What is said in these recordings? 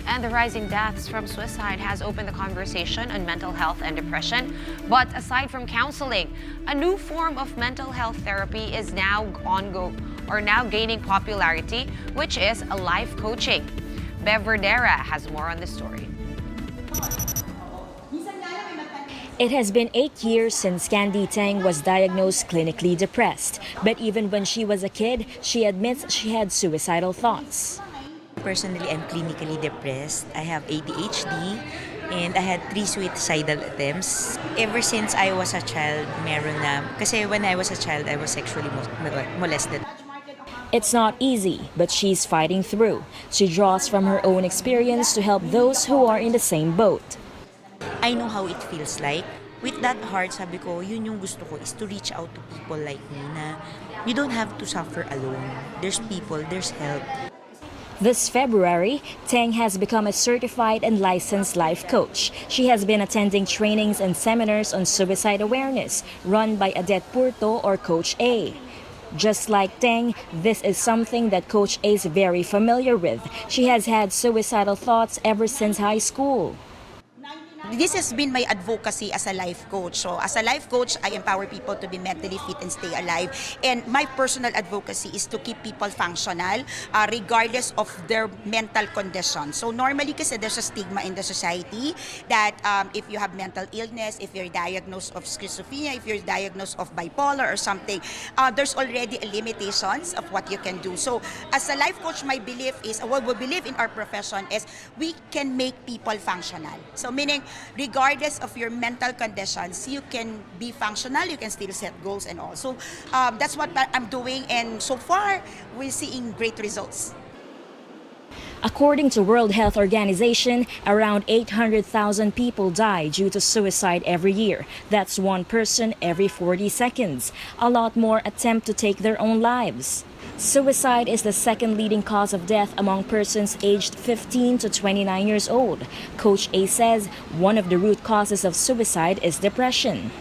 And the rising deaths from suicide has opened the conversation on mental health and depression. But aside from counseling, a new form of mental health therapy is now gaining popularity, which is life coaching. Bev Verdera has more on the story. It has been 8 years since Candy Tang was diagnosed clinically depressed. But even when she was a kid, she admits she had suicidal thoughts. Personally, I'm clinically depressed. I have ADHD and I had 3 suicidal attempts. Ever since I was a child, meron na. Kasi when I was a child, I was sexually molested. It's not easy, but she's fighting through. She draws from her own experience to help those who are in the same boat. I know how it feels like. With that heart, sabi ko, yun yung gusto ko is to reach out to people like me na you don't have to suffer alone. There's people, there's help. This February, Tang has become a certified and licensed life coach. She has been attending trainings and seminars on suicide awareness run by Adet Purto or Coach A. Just like Tang, this is something that Coach A is very familiar with. She has had suicidal thoughts ever since high school. This has been my advocacy as a life coach. So as a life coach, I empower people to be mentally fit and stay alive. And my personal advocacy is to keep people functional regardless of their mental condition. So normally kasi there's a stigma in the society that if you have mental illness, if you're diagnosed of schizophrenia, if you're diagnosed of bipolar or something, there's already limitations of what you can do. So as a life coach, my belief is, what we believe in our profession is we can make people functional. So meaning, regardless of your mental conditions, you can be functional, you can still set goals and all. So that's what I'm doing, and so far, we're seeing great results. According to World Health Organization, around 800,000 people die due to suicide every year. That's one person every 40 seconds. A lot more attempt to take their own lives. Suicide is the second leading cause of death among persons aged 15 to 29 years old. Coach A says one of the root causes of suicide is depression.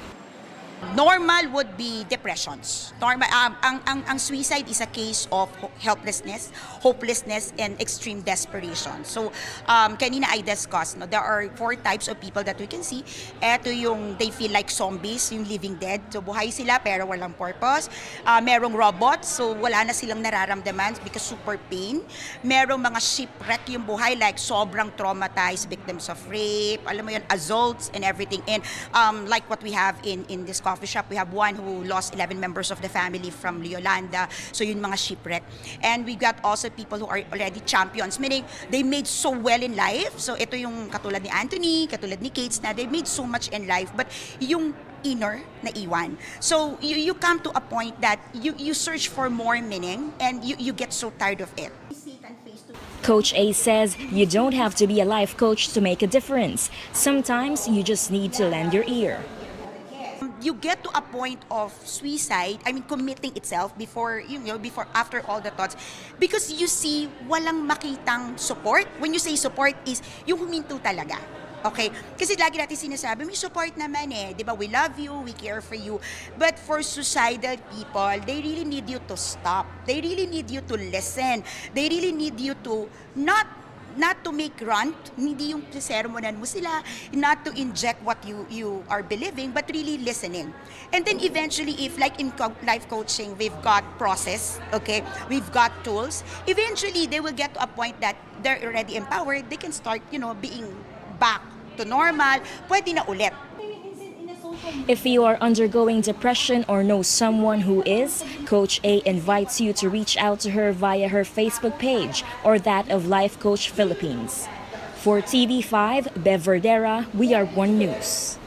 Normal would be depressions. Normal, ang suicide is a case of helplessness, hopelessness, and extreme desperation. So, kanina I discussed, no, there are 4 types of people that we can see. Ito yung they feel like zombies, yung living dead. So, buhay sila pero walang purpose. Merong robots, so wala na silang nararamdaman because super pain. Merong mga shipwreck yung buhay, like sobrang traumatized, victims of rape, alam mo yun, assaults and everything. And like what we have in this coffee shop, we have one who lost 11 members of the family from Yolanda. So yun mga shipwreck. And we got also people who are already champions, meaning they made so well in life. So ito yung katulad ni Anthony, katulad ni Kates na they made so much in life, but yung inner na iwan. So you come to a point that you search for more meaning and you get so tired of it. Coach A says you don't have to be a life coach to make a difference. Sometimes you just need to lend your ear. You get to a point of suicide, I mean committing itself before, after all the thoughts, because you see walang makitang support. When you say support is yung huminto talaga. Okay? Kasi lagi natin sinasabi, may support naman eh. Di ba? We love you, we care for you. But for suicidal people, they really need you to stop. They really need you to listen. They really need you to not to make rant, hindi yung sermonan mo sila, not to inject what you are believing, but really listening. And then eventually, if like in life coaching, we've got process, okay, we've got tools, eventually they will get to a point that they're already empowered, they can start, being back to normal, pwede na ulit. If you are undergoing depression or know someone who is, Coach A invites you to reach out to her via her Facebook page or that of Life Coach Philippines. For TV5, Bev Verdera, We Are One News.